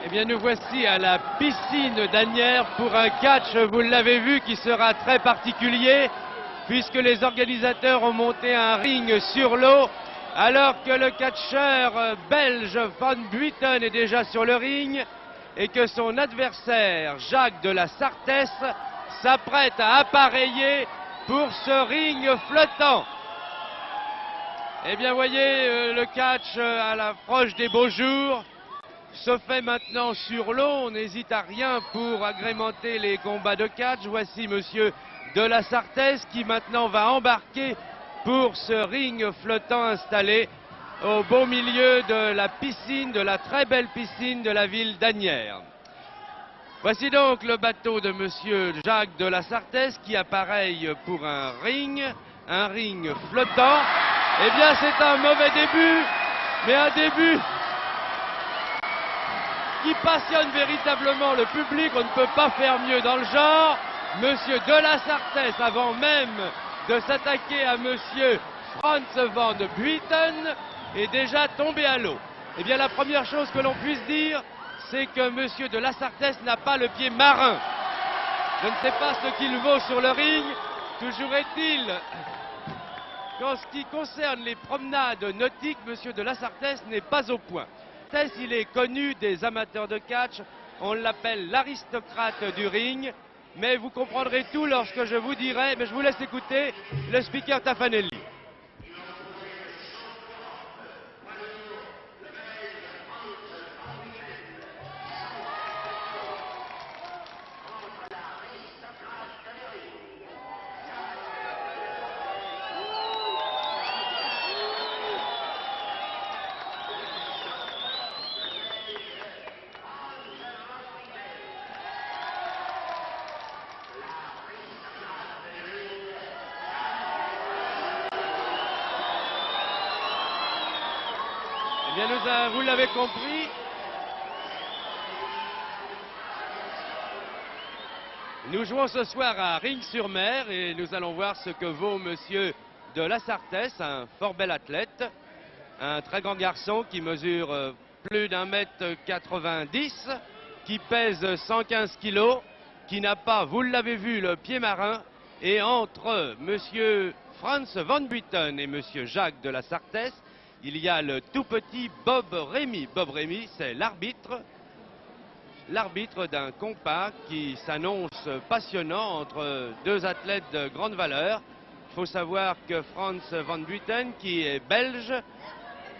Eh bien, nous voici à la piscine d'Asnières pour un catch, vous l'avez vu, qui sera très particulier, puisque les organisateurs ont monté un ring sur l'eau, alors que le catcheur belge Van Buiten est déjà sur le ring, et que son adversaire, Jacques de la Sartès, s'apprête à appareiller pour ce ring flottant. Eh bien, voyez, le catch à l'approche des beaux jours se fait maintenant sur l'eau. On n'hésite à rien pour agrémenter les combats de catch. Voici monsieur de la Sartès qui maintenant va embarquer pour ce ring flottant installé au beau milieu de la piscine, de la très belle piscine de la ville d'Asnières. Voici donc le bateau de monsieur Jacques de la Sartès qui appareille pour un ring flottant. Eh bien, c'est un mauvais début, mais un début qui passionne véritablement le public. On ne peut pas faire mieux dans le genre. Monsieur de la Sartès, avant même de s'attaquer à monsieur Franz Van Buiten, est déjà tombé à l'eau. Eh bien, la première chose que l'on puisse dire, c'est que monsieur de la Sartès n'a pas le pied marin. Je ne sais pas ce qu'il vaut sur le ring. Toujours est-il qu'en ce qui concerne les promenades nautiques, monsieur de la Sartès n'est pas au point. Il est connu des amateurs de catch, on l'appelle l'aristocrate du ring, mais vous comprendrez tout lorsque je vous dirai, mais je vous laisse écouter le speaker Taffanelli. Eh bien, vous l'avez compris, nous jouons ce soir à Ring-sur-Mer et nous allons voir ce que vaut monsieur de la Sartès, un fort bel athlète, un très grand garçon qui mesure plus d'1,90 m, qui pèse 115 kg, qui n'a pas, vous l'avez vu, le pied marin, et entre monsieur Franz Van Buiten et monsieur Jacques de la Sartès, il y a le tout petit Bob Rémy. Bob Rémy, c'est l'arbitre d'un combat qui s'annonce passionnant entre deux athlètes de grande valeur. Il faut savoir que Franz Van Buiten, qui est belge,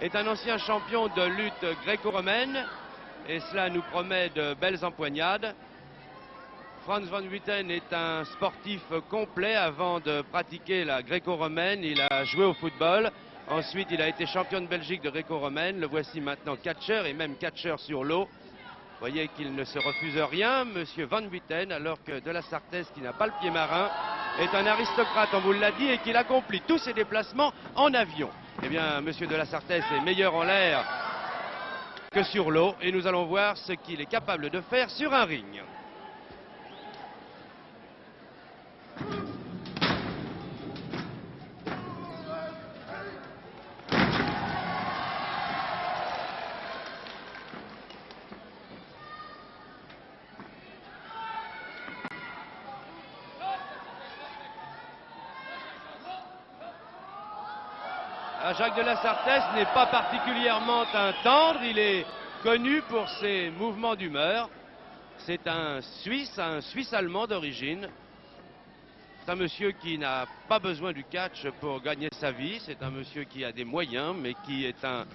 est un ancien champion de lutte gréco-romaine, et cela nous promet de belles empoignades. Franz Van Buiten est un sportif complet. Avant de pratiquer la gréco-romaine, il a joué au football. Ensuite, il a été champion de Belgique de gréco-romaine. Le voici maintenant catcheur et même catcheur sur l'eau. Vous voyez qu'il ne se refuse rien, monsieur Van Buiten, alors que de la Sartès, qui n'a pas le pied marin, est un aristocrate, on vous l'a dit, et qu'il accomplit tous ses déplacements en avion. Eh bien, monsieur de la Sartès est meilleur en l'air que sur l'eau, et nous allons voir ce qu'il est capable de faire sur un ring. Jacques de la Sartès n'est pas particulièrement un tendre, il est connu pour ses mouvements d'humeur. C'est un Suisse allemand d'origine. C'est un monsieur qui n'a pas besoin du catch pour gagner sa vie. C'est un monsieur qui a des moyens, mais qui est un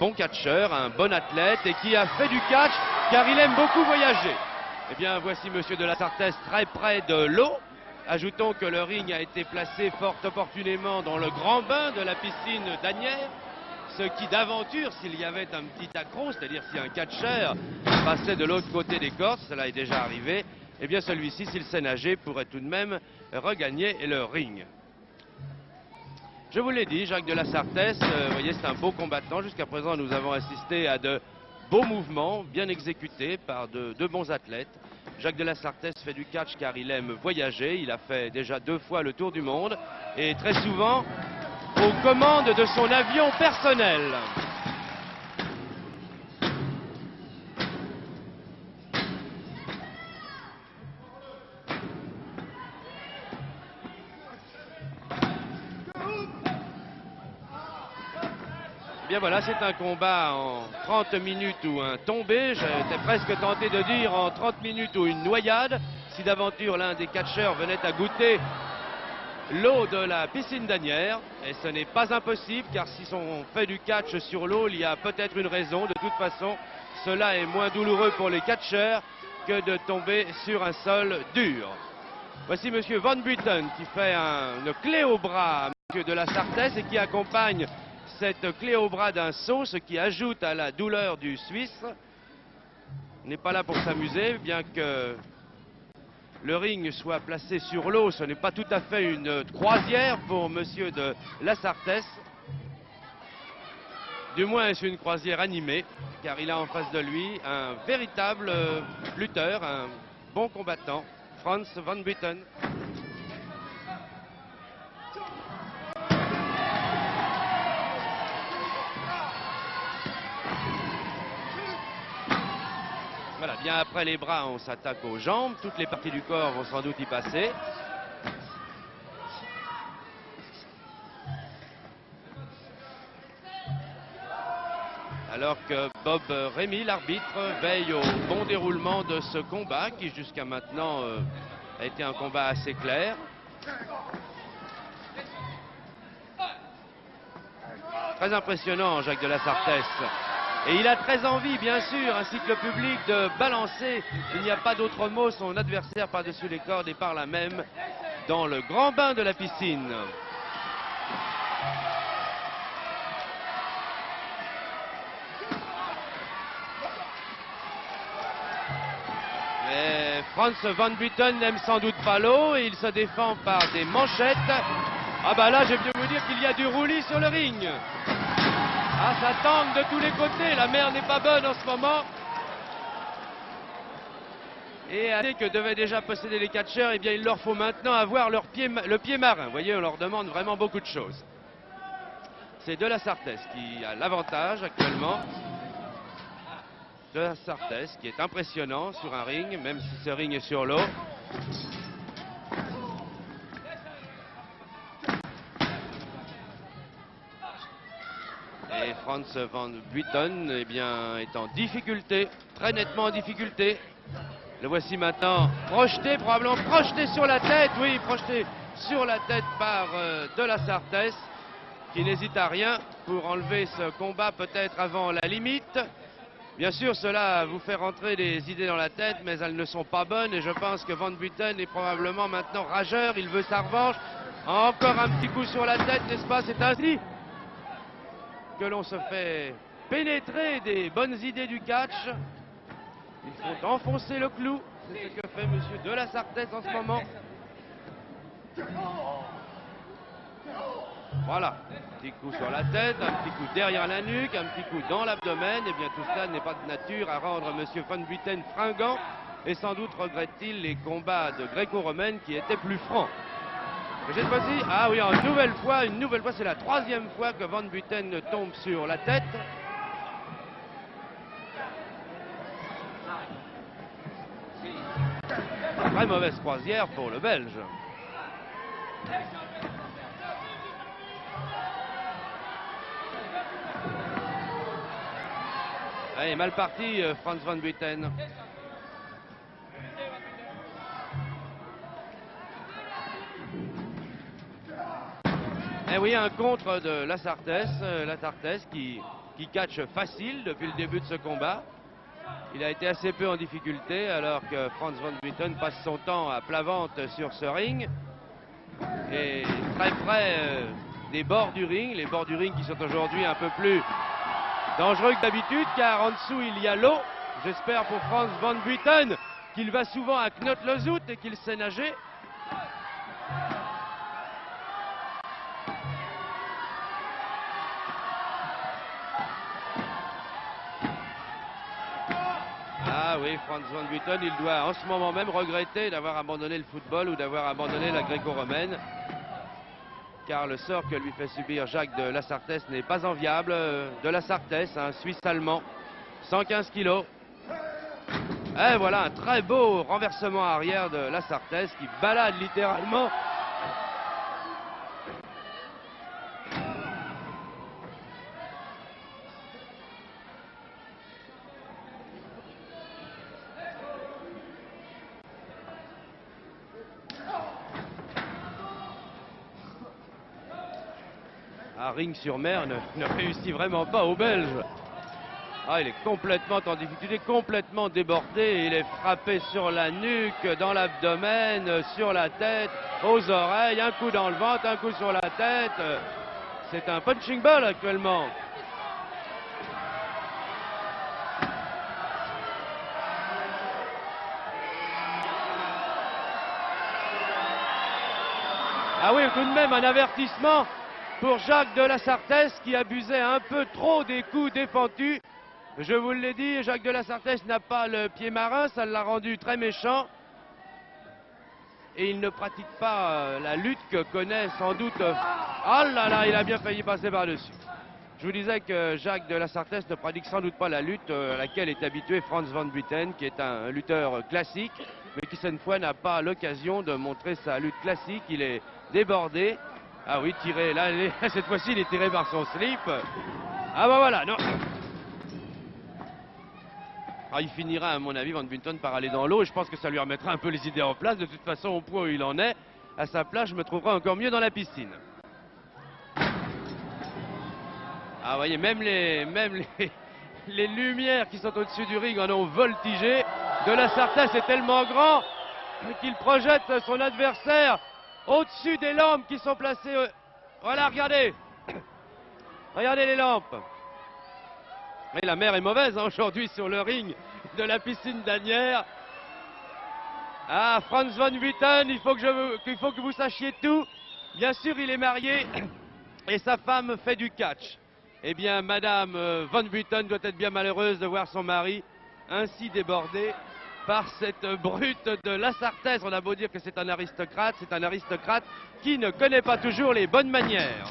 bon catcheur, un bon athlète, et qui a fait du catch car il aime beaucoup voyager. Eh bien, voici monsieur de la Sartès très près de l'eau. Ajoutons que le ring a été placé fort opportunément dans le grand bain de la piscine d'Asnières, ce qui d'aventure, s'il y avait un petit accro, c'est-à-dire si un catcheur passait de l'autre côté des cordes, cela est déjà arrivé, eh bien celui-ci, s'il sait nager, pourrait tout de même regagner le ring. Je vous l'ai dit, Jacques de la Sartès, vous voyez, c'est un beau combattant. Jusqu'à présent, nous avons assisté à de beaux mouvements, bien exécutés par de bons athlètes. Jacques de la Sartès fait du catch car il aime voyager. Il a fait déjà 2 fois le tour du monde et très souvent aux commandes de son avion personnel. bien voilà, c'est un combat en 30 minutes ou un tombé. J'étais presque tenté de dire en 30 minutes ou une noyade. Si d'aventure l'un des catcheurs venait à goûter l'eau de la piscine d'Asnières. Et ce n'est pas impossible, car si on fait du catch sur l'eau, il y a peut-être une raison. De toute façon, cela est moins douloureux pour les catcheurs que de tomber sur un sol dur. Voici Monsieur Van Buiten qui fait une clé au bras à Monsieur de la Sartès et qui accompagne cette clé au bras d'un saut, ce qui ajoute à la douleur du Suisse. Il n'est pas là pour s'amuser, bien que le ring soit placé sur l'eau. Ce n'est pas tout à fait une croisière pour Monsieur de la Sartès. Du moins, c'est une croisière animée, car il a en face de lui un véritable lutteur, un bon combattant, Frans Van Buiten. Voilà, bien après les bras, on s'attaque aux jambes. Toutes les parties du corps vont sans doute y passer. Alors que Bob Rémy, l'arbitre, veille au bon déroulement de ce combat qui jusqu'à maintenant a été un combat assez clair. Très impressionnant, Jacques de la Sartès. Et il a très envie, bien sûr, ainsi que le public, de balancer, il n'y a pas d'autre mot, son adversaire par-dessus les cordes et par là même dans le grand bain de la piscine. Mais Frans Van Buiten n'aime sans doute pas l'eau et il se défend par des manchettes. Ah bah là, je viens vous dire qu'il y a du roulis sur le ring. Ah, ça tangue de tous les côtés, la mer n'est pas bonne en ce moment. Et à que devaient déjà posséder les catcheurs, eh bien il leur faut maintenant avoir le pied marin. Vous voyez, on leur demande vraiment beaucoup de choses. C'est de la Sartès qui a l'avantage actuellement. De la Sartès qui est impressionnant sur un ring, même si ce ring est sur l'eau. Et Frans Van Buiten eh bien, est en difficulté, très nettement en difficulté. Le voici maintenant projeté, probablement projeté sur la tête, oui, projeté sur la tête par de la Sartès, qui n'hésite à rien pour enlever ce combat peut-être avant la limite. Bien sûr, cela vous fait rentrer des idées dans la tête, mais elles ne sont pas bonnes et je pense que Van Buiten est probablement maintenant rageur, il veut sa revanche. Encore un petit coup sur la tête, n'est-ce pas? C'est ainsi que l'on se fait pénétrer des bonnes idées du catch. Il faut enfoncer le clou, c'est ce que fait Monsieur de la Sartès en ce moment. Voilà, un petit coup sur la tête, un petit coup derrière la nuque, un petit coup dans l'abdomen. Et bien tout cela n'est pas de nature à rendre Monsieur Van Buiten fringant. Et sans doute regrette-t-il les combats de gréco-romaine qui étaient plus francs. Mais cette fois-ci, ah oui, une nouvelle fois, c'est la troisième fois que Van Buiten tombe sur la tête. Très mauvaise croisière pour le Belge. Allez, mal parti, Frans Van Buiten. Et oui, un contre de la Sartès qui catch facile depuis le début de ce combat. Il a été assez peu en difficulté alors que Frans Van Buiten passe son temps à plat ventre sur ce ring. Et très près des bords du ring, les bords du ring qui sont aujourd'hui un peu plus dangereux que d'habitude car en dessous il y a l'eau. J'espère pour Frans Van Buiten qu'il va souvent à Knott-le-Zout et qu'il sait nager. Ah oui, Frans Van Buiten, il doit en ce moment même regretter d'avoir abandonné le football ou d'avoir abandonné la gréco-romaine. Car le sort que lui fait subir Jacques de la Sartès n'est pas enviable. De la Sartès, un Suisse allemand, 115 kilos. Et voilà un très beau renversement arrière de la Sartès qui balade littéralement. à Ring-sur-Mer ne réussit vraiment pas aux Belges. Ah, il est complètement en difficulté, complètement débordé. Il est frappé sur la nuque, dans l'abdomen, sur la tête, aux oreilles, un coup dans le ventre, un coup sur la tête. C'est un punching ball actuellement. Ah oui, tout de même un avertissement pour Jacques de la Sarthez qui abusait un peu trop des coups défendus. Je vous l'ai dit, Jacques de la Sarthez n'a pas le pied marin, ça l'a rendu très méchant. Et il ne pratique pas la lutte que connaît sans doute... Ah là là, il a bien failli passer par-dessus. Je vous disais que Jacques de la Sarthez ne pratique sans doute pas la lutte à laquelle est habitué Franz van Buiten, qui est un lutteur classique, mais qui cette fois n'a pas l'occasion de montrer sa lutte classique. Il est débordé. Ah oui, tiré, là, cette fois-ci, il est tiré par son slip. Ah ben voilà, non. Ah, il finira, à mon avis, Van Buiten par aller dans l'eau, et je pense que ça lui remettra un peu les idées en place. De toute façon, au point où il en est, à sa place, je me trouverai encore mieux dans la piscine. Ah, vous voyez, même les lumières qui sont au-dessus du ring en ont voltigé. De la Sarthez est tellement grand qu'il projette son adversaire au-dessus des lampes qui sont placées. Voilà, regardez. Regardez les lampes. Et la mer est mauvaise hein, aujourd'hui sur le ring de la piscine d'Asnières. Ah, Franz van Buiten, il faut que vous sachiez tout. Bien sûr, il est marié et sa femme fait du catch. Eh bien, Madame van Buiten doit être bien malheureuse de voir son mari ainsi débordé par cette brute de la Sarthez. On a beau dire que c'est un aristocrate qui ne connaît pas toujours les bonnes manières.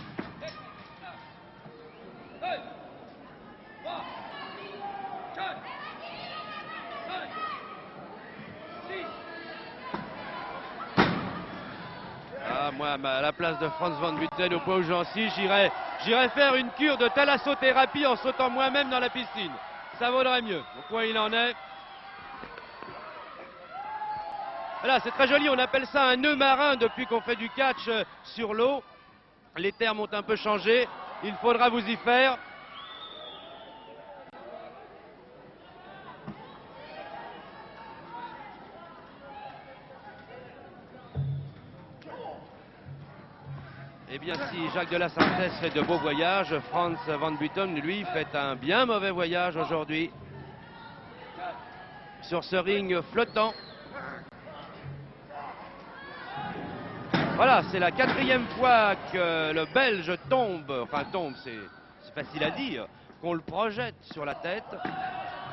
Ah, moi, à la place de Franz van Buiten, au point où j'en suis, j'irais faire une cure de thalassothérapie en sautant moi-même dans la piscine. Ça vaudrait mieux. Au point où il en est. Voilà, c'est très joli, on appelle ça un nœud marin depuis qu'on fait du catch sur l'eau. Les termes ont un peu changé, il faudra vous y faire. Eh bien, si Jacques de la Sarthez fait de beaux voyages, Franz van Buiten, lui, fait un bien mauvais voyage aujourd'hui. Sur ce ring flottant. Voilà, c'est la 4e fois que le Belge tombe, enfin tombe, c'est facile à dire, qu'on le projette sur la tête.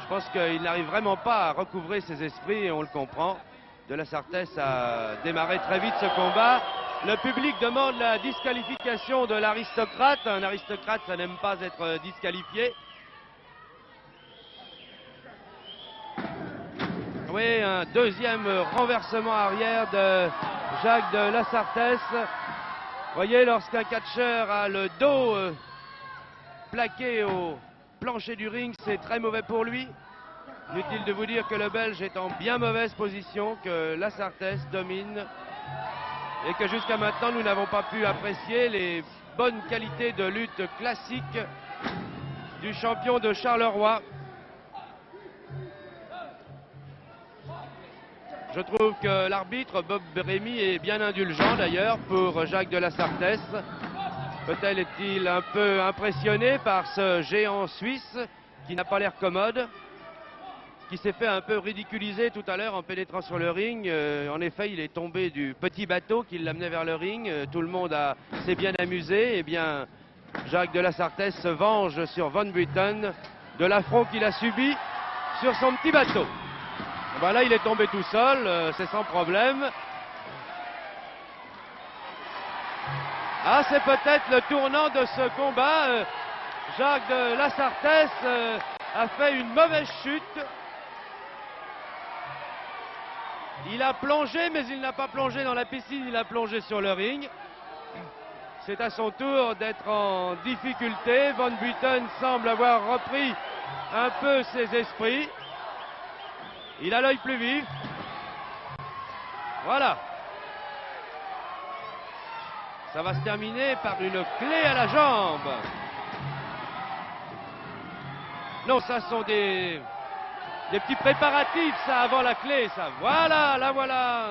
Je pense qu'il n'arrive vraiment pas à recouvrer ses esprits et on le comprend. De la Sarthez a démarré très vite ce combat. Le public demande la disqualification de l'aristocrate. Un aristocrate, ça n'aime pas être disqualifié. Oui, un deuxième renversement arrière de Jacques de la Sarthez. Vous voyez, lorsqu'un catcheur a le dos plaqué au plancher du ring, c'est très mauvais pour lui. Inutile de vous dire que le Belge est en bien mauvaise position, que la Sarthez domine et que jusqu'à maintenant nous n'avons pas pu apprécier les bonnes qualités de lutte classique du champion de Charleroi. Je trouve que l'arbitre Bob Rémy est bien indulgent d'ailleurs pour Jacques de la Sarthez. Peut-être est-il un peu impressionné par ce géant suisse qui n'a pas l'air commode, qui s'est fait un peu ridiculiser tout à l'heure en pénétrant sur le ring. En effet, il est tombé du petit bateau qui l'amenait vers le ring. Tout le monde s'est bien amusé. Eh bien, Jacques de la Sarthez se venge sur Van Buiten de l'affront qu'il a subi sur son petit bateau. Ben là, il est tombé tout seul, c'est sans problème. Ah, c'est peut-être le tournant de ce combat. Jacques de la Sarthez a fait une mauvaise chute. Il a plongé, mais il n'a pas plongé dans la piscine, il a plongé sur le ring. C'est à son tour d'être en difficulté. Van Buiten semble avoir repris un peu ses esprits. Il a l'œil plus vif. Voilà. Ça va se terminer par une clé à la jambe. Non, ça sont des petits préparatifs, ça, avant la clé, ça. Voilà, la voilà.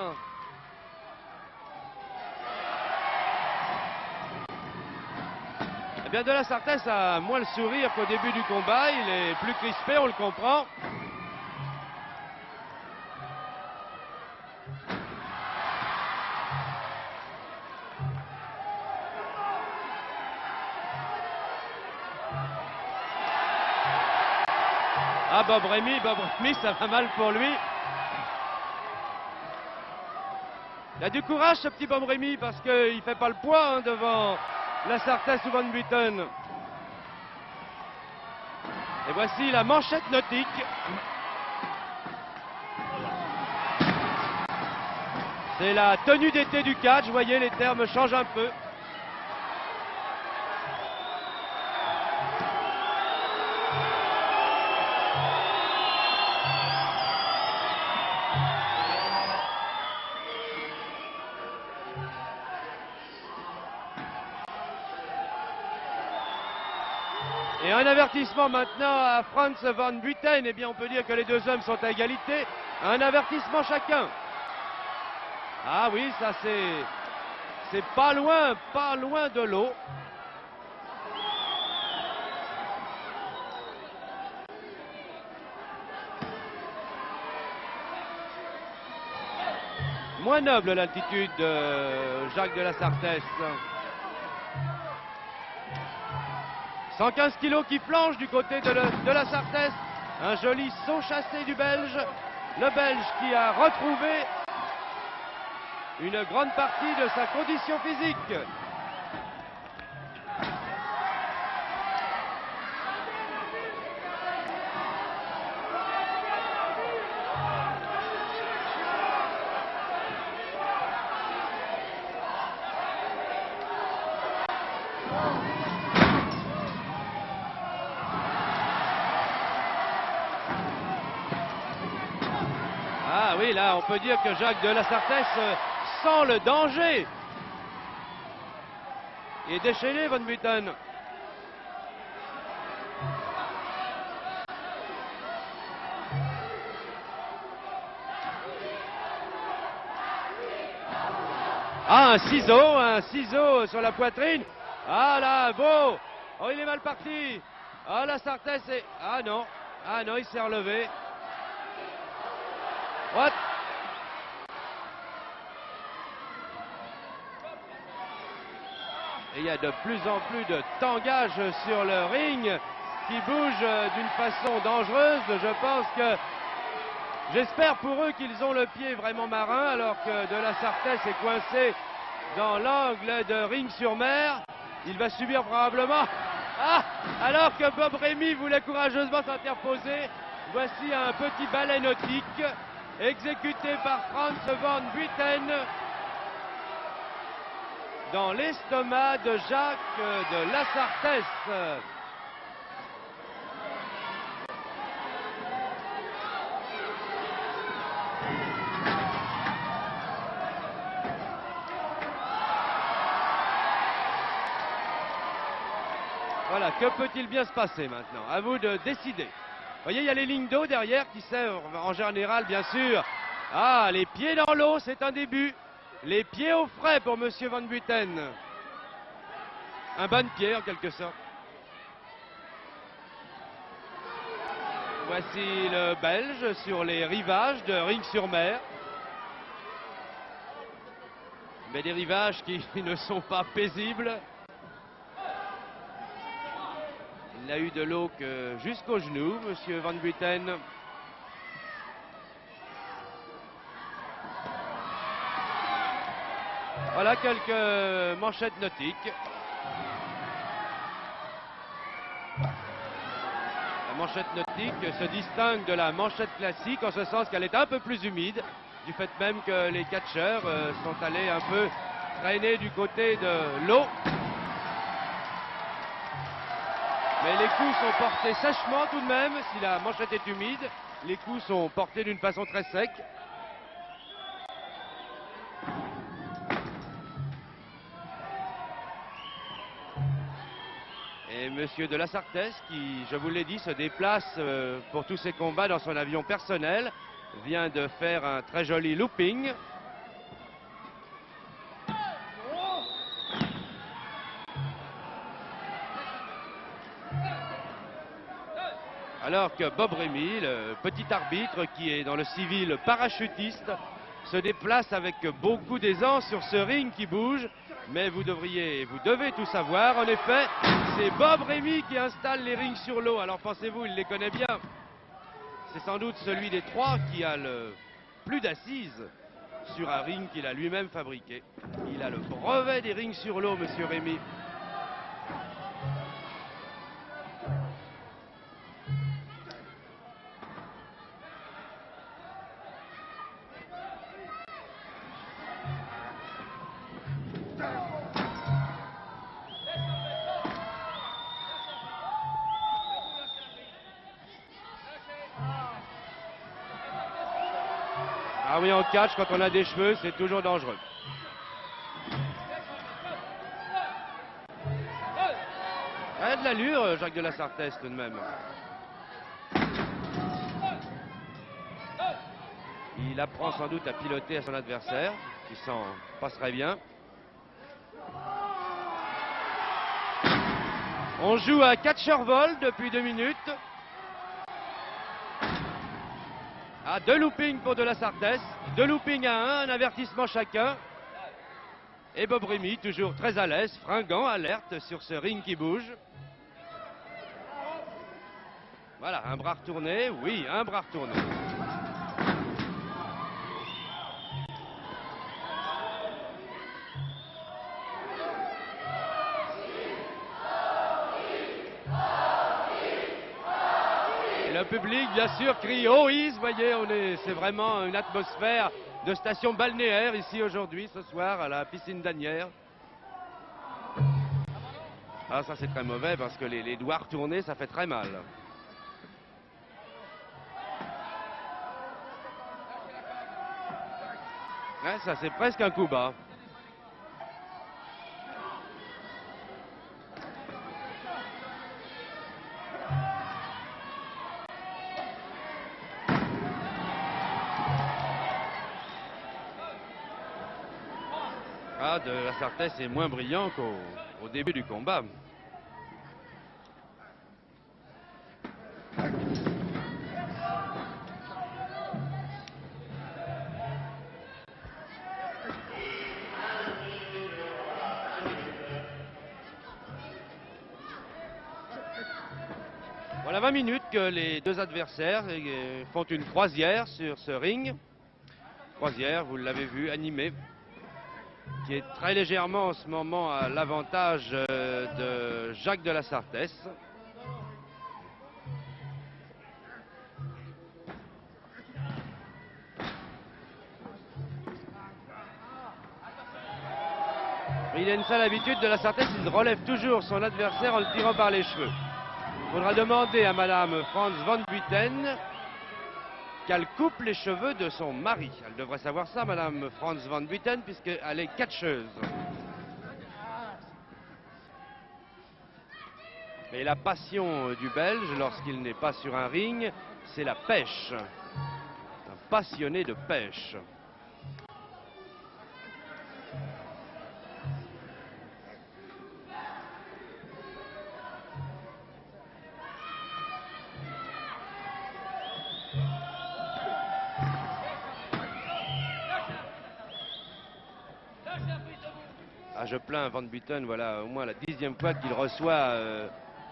Eh bien, De la Sarthez a moins le sourire qu'au début du combat. Il est plus crispé, on le comprend. Ah, Bob Rémy, ça va mal pour lui. Il a du courage, ce petit Bob Rémy, parce qu'il ne fait pas le poids hein, devant la Sarthez ou Van Buiten. Et voici la manchette nautique. C'est la tenue d'été du catch, vous voyez, les termes changent un peu. Et un avertissement maintenant à Frans Van Buiten. Eh bien, on peut dire que les deux hommes sont à égalité. Un avertissement chacun. Ah oui, ça c'est pas loin de l'eau. Moins noble l'altitude de Jacques de la Sarthez. 115 kilos qui flanche du côté de la Sarthez. Un joli saut chassé du Belge. Le Belge qui a retrouvé une grande partie de sa condition physique. Ah oui, là, on peut dire que Jacques de la Sarthez sent le danger. Il est déchaîné, Van Buiten. Ah, un ciseau sur la poitrine. Ah là, beau. Oh, il est mal parti. Ah, la Sarthez est... Ah non, il s'est relevé. What? Et il y a de plus en plus de tangage sur le ring qui bouge d'une façon dangereuse. Je pense que... J'espère pour eux qu'ils ont le pied vraiment marin alors que De la Sarthez est coincé dans l'angle de Ring-sur-Mer. Il va subir probablement... Ah! Alors que Bob Rémy voulait courageusement s'interposer. Voici un petit balai nautique exécuté par Frans Van Buiten dans l'estomac de Jacques de la Sarthez. Voilà, que peut-il bien se passer maintenant? À vous de décider. Vous voyez, il y a les lignes d'eau derrière qui servent en général, bien sûr. Ah, les pieds dans l'eau, c'est un début. Les pieds au frais pour Monsieur Van Buiten. Un bain de pied, en quelque sorte. Voici le Belge sur les rivages de Ring-sur-Mer. Mais des rivages qui ne sont pas paisibles. Il n'a eu de l'eau que jusqu'aux genoux, Monsieur Van Buiten. Voilà quelques manchettes nautiques. La manchette nautique se distingue de la manchette classique en ce sens qu'elle est un peu plus humide, du fait même que les catcheurs sont allés un peu traîner du côté de l'eau. Mais les coups sont portés sèchement tout de même. Si la manchette est humide, les coups sont portés d'une façon très sec. Et Monsieur de la Sarthez, qui, je vous l'ai dit, se déplace pour tous ses combats dans son avion personnel, vient de faire un très joli looping. Alors que Bob Rémy, le petit arbitre qui est dans le civil parachutiste, se déplace avec beaucoup d'aisance sur ce ring qui bouge. Mais vous devez tout savoir. En effet, c'est Bob Rémy qui installe les rings sur l'eau. Alors pensez-vous, il les connaît bien. C'est sans doute celui des trois qui a le plus d'assises sur un ring qu'il a lui-même fabriqué. Il a le brevet des rings sur l'eau, Monsieur Rémy. Ah oui, en catch, quand on a des cheveux, c'est toujours dangereux. Il a de l'allure, Jacques de la Sarthez, tout de même. Il apprend sans doute à piloter à son adversaire, qui s'en passerait bien. On joue à catcher-vol depuis 2 minutes. Ah, 2 loopings pour de la Sarthez, 2 loopings à un avertissement chacun. Et Bob Rémy, toujours très à l'aise, fringant, alerte sur ce ring qui bouge. Voilà, un bras retourné, oui, un bras retourné. Le public, bien sûr, crie « Oh, is !» Vous voyez, c'est vraiment une atmosphère de station balnéaire ici aujourd'hui, ce soir, à la piscine d'Asnières. Ah, ça c'est très mauvais parce que les doigts retournés, ça fait très mal. Ouais, ça c'est presque un coup bas. Ah, de la Sarthez est moins brillant qu'au début du combat. Voilà 20 minutes que les deux adversaires font une croisière sur ce ring. Croisière, vous l'avez vu, animée, qui est très légèrement en ce moment à l'avantage de Jacques de la Sarthez. Il a une sale habitude de la Sarthez, il relève toujours son adversaire en le tirant par les cheveux. Il faudra demander à Madame Franz von Buiten qu'elle coupe les cheveux de son mari. Elle devrait savoir ça, Madame Franz von Buiten, puisqu'elle est catcheuse. Mais la passion du Belge, lorsqu'il n'est pas sur un ring, c'est la pêche. Un passionné de pêche. Ah, je plains Van Buiten, voilà au moins la 10e fois qu'il reçoit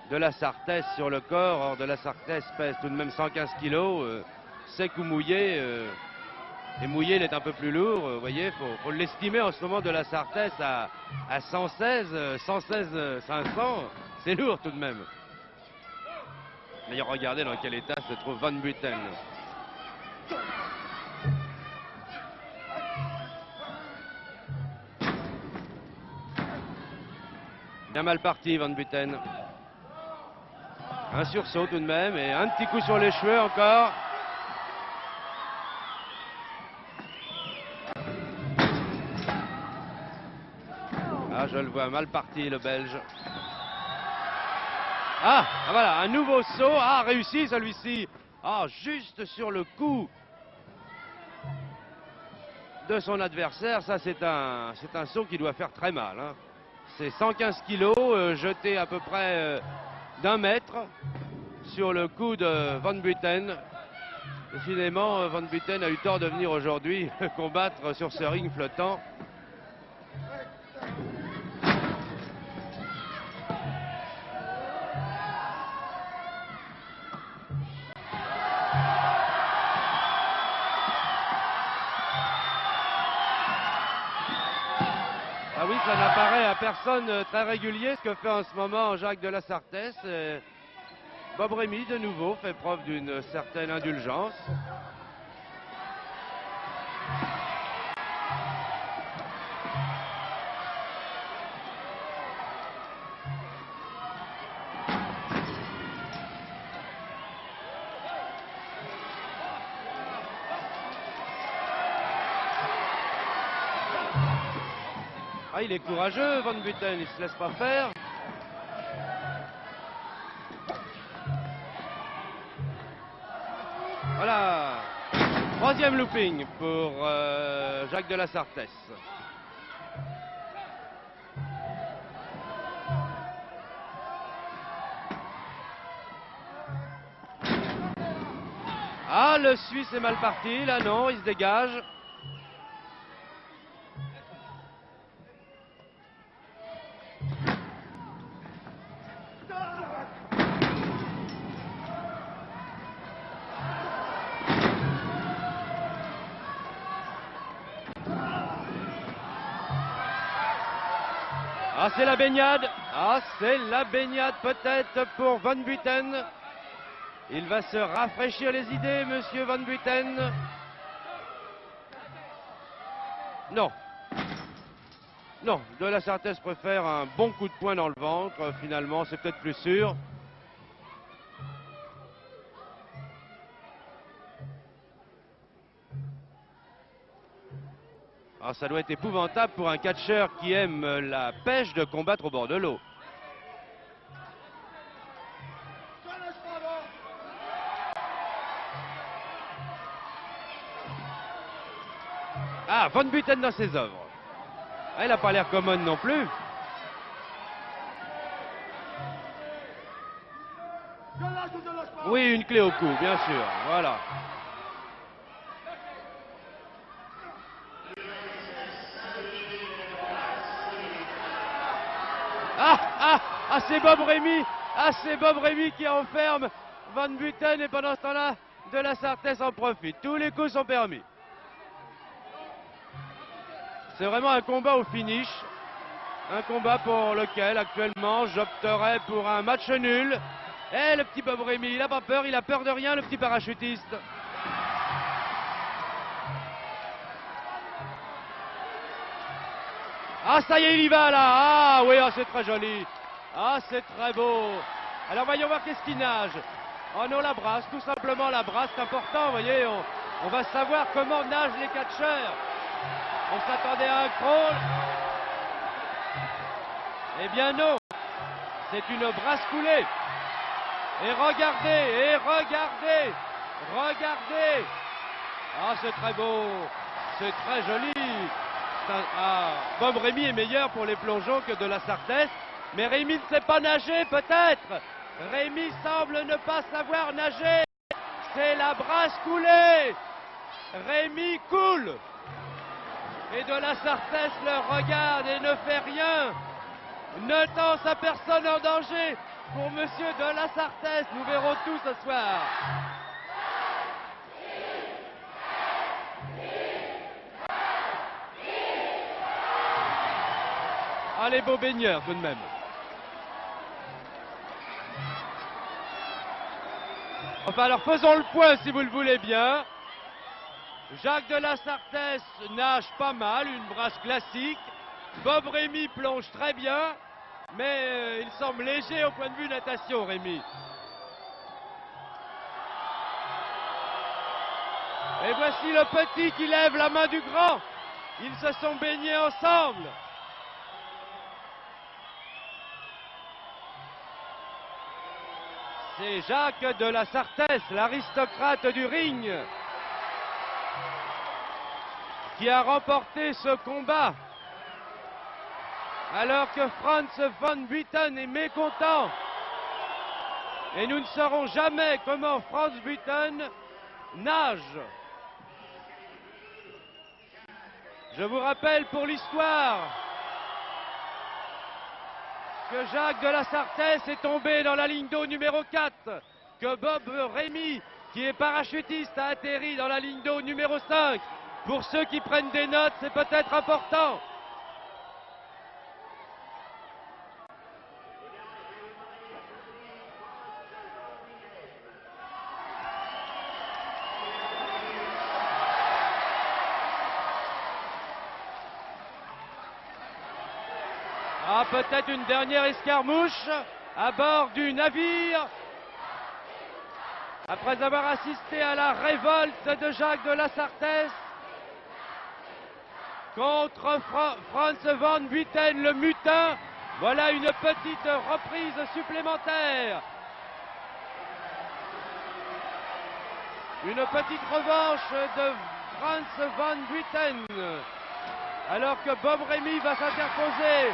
de la Sarthez sur le corps. Or, de la Sarthez pèse tout de même 115 kilos, sec ou mouillé. Et mouillé, il est un peu plus lourd. Vous voyez, faut l'estimer en ce moment de la Sarthez à 116 500. C'est lourd tout de même. Mais regardez dans quel état se trouve Van Buiten. Bien mal parti, Van Buiten. Un sursaut tout de même et un petit coup sur les cheveux encore. Ah, je le vois mal parti, le Belge. Voilà, un nouveau saut. Ah, réussi celui-ci. Ah, juste sur le coup de son adversaire. Ça, c'est un saut qui doit faire très mal, hein. C'est 115 kilos, jeté à peu près d'1 mètre sur le coup de Van Buiten. Décidément, Van Buiten a eu tort de venir aujourd'hui combattre sur ce ring flottant. Ah oui, ça n'apparaît à personne très régulier ce que fait en ce moment Jacques de la Sartès. Bob Rémy, de nouveau, fait preuve d'une certaine indulgence. Ah, il est courageux, Van Buiten, il se laisse pas faire. Voilà. Troisième looping pour Jacques de la Sartès. Ah, le Suisse est mal parti, là non, il se dégage. Ah, c'est la baignade. Ah, c'est la baignade peut-être pour Van Buiten. Il va se rafraîchir les idées, monsieur Van Buiten. Non. Non, de la Sartès préfère un bon coup de poing dans le ventre. Finalement, c'est peut-être plus sûr. Ah, ça doit être épouvantable pour un catcheur qui aime la pêche de combattre au bord de l'eau. Ah, Van Buiten dans ses œuvres. Ah, il n'a pas l'air commode non plus. Oui, une clé au cou, bien sûr. Voilà. C'est Bob Rémy. Ah, c'est Bob Rémy qui enferme Van Buiten et pendant ce temps-là, de la Sartès en profite. Tous les coups sont permis. C'est vraiment un combat au finish. Un combat pour lequel actuellement j'opterais pour un match nul. Et le petit Bob Rémy, il n'a pas peur, il a peur de rien, le petit parachutiste. Ah, ça y est, il y va là. Ah oui, c'est très joli. Ah, c'est très beau. Alors voyons voir qu'est-ce qu'il nage. Oh non, la brasse, tout simplement la brasse, c'est important, vous voyez. On va savoir comment nagent les catcheurs. On s'attendait à un crawl. Eh bien non, c'est une brasse coulée. Et regardez, regardez. Ah, c'est très beau, c'est très joli. Bob Rémy est meilleur pour les plongeons que de la Sartès. Mais Rémy ne sait pas nager, peut-être. Rémy semble ne pas savoir nager. C'est la brasse coulée. Rémy coule. Et de la Sartès le regarde et ne fait rien. Ne tend sa personne en danger pour monsieur de la Sartès. Nous verrons tout ce soir. Ah, les beaux baigneurs tout de même. Enfin, alors faisons le point si vous le voulez bien. Jacques de la Sartès nage pas mal, une brasse classique. Bob Rémy plonge très bien, mais il semble léger au point de vue natation, Rémy. Et voici le petit qui lève la main du grand. Ils se sont baignés ensemble. C'est Jacques de la Sartès, l'aristocrate du ring, qui a remporté ce combat, alors que Franz von Buiten est mécontent. Et nous ne saurons jamais comment Franz Buiten nage. Je vous rappelle pour l'histoire que Jacques de la Sartès est tombé dans la ligne d'eau numéro 4, que Bob Rémy, qui est parachutiste, a atterri dans la ligne d'eau numéro 5. Pour ceux qui prennent des notes, c'est peut-être important. Ah, peut-être une dernière escarmouche à bord du navire. Après avoir assisté à la révolte de Jacques de la Sartès contre Franz von Buiten, le mutin, voilà une petite reprise supplémentaire. Une petite revanche de Franz von Buiten, alors que Bob Rémy va s'interposer.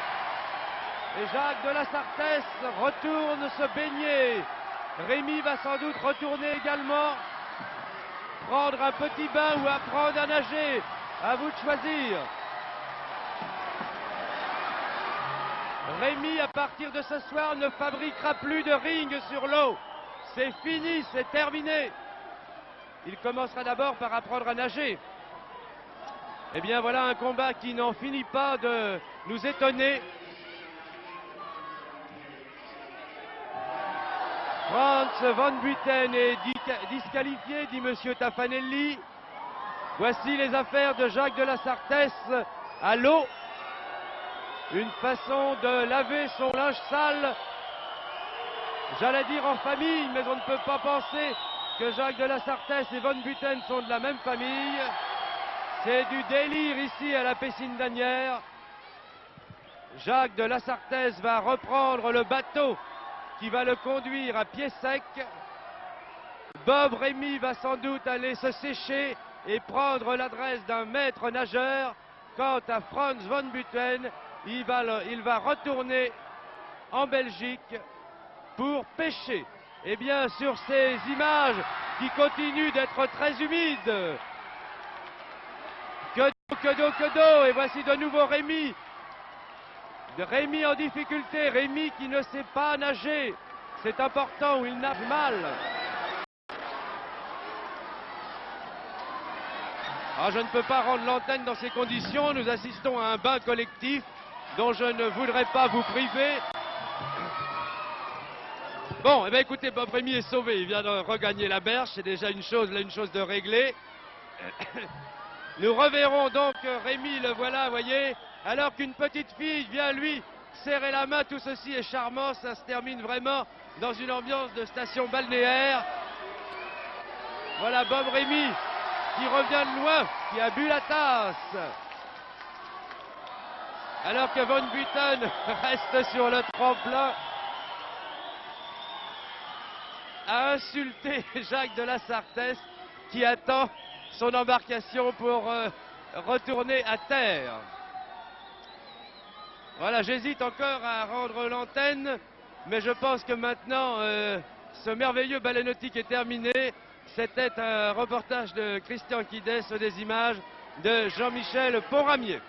Et Jacques de la Sartès retourne se baigner. Rémy va sans doute retourner également, prendre un petit bain ou apprendre à nager. À vous de choisir. Rémy, à partir de ce soir, ne fabriquera plus de ring sur l'eau. C'est fini, c'est terminé. Il commencera d'abord par apprendre à nager. Eh bien voilà un combat qui n'en finit pas de nous étonner. Franz von Buiten est disqualifié, dit Monsieur Taffanelli. Voici les affaires de Jacques de la Sartès à l'eau. Une façon de laver son linge sale. J'allais dire en famille, mais on ne peut pas penser que Jacques de la Sartès et von Buiten sont de la même famille. C'est du délire ici à la Piscine d'Asnières. Jacques de la Sartès va reprendre le bateau qui va le conduire à pied sec. Bob Rémy va sans doute aller se sécher et prendre l'adresse d'un maître nageur. Quant à Franz von Buiten, il va retourner en Belgique pour pêcher. Et bien sur ces images qui continuent d'être très humides, que d'eau, et voici de nouveau Rémy. Rémy en difficulté, Rémy qui ne sait pas nager. C'est important, où il nage mal. Ah, je ne peux pas rendre l'antenne dans ces conditions. Nous assistons à un bain collectif dont je ne voudrais pas vous priver. Bon, eh bien écoutez, Bob Rémy est sauvé. Il vient de regagner la berge. C'est déjà une chose de réglée. Nous reverrons donc Rémy, le voilà, voyez. Alors qu'une petite fille vient lui serrer la main, tout ceci est charmant, ça se termine vraiment dans une ambiance de station balnéaire. Voilà Bob Rémy qui revient de loin, qui a bu la tasse. Alors que von Buiten reste sur le tremplin à insulter Jacques de la Sartès qui attend son embarcation pour retourner à terre. Voilà, j'hésite encore à rendre l'antenne, mais je pense que maintenant, ce merveilleux ballet nautique est terminé. C'était un reportage de Christian Quidet sur des images de Jean-Michel Ponramier.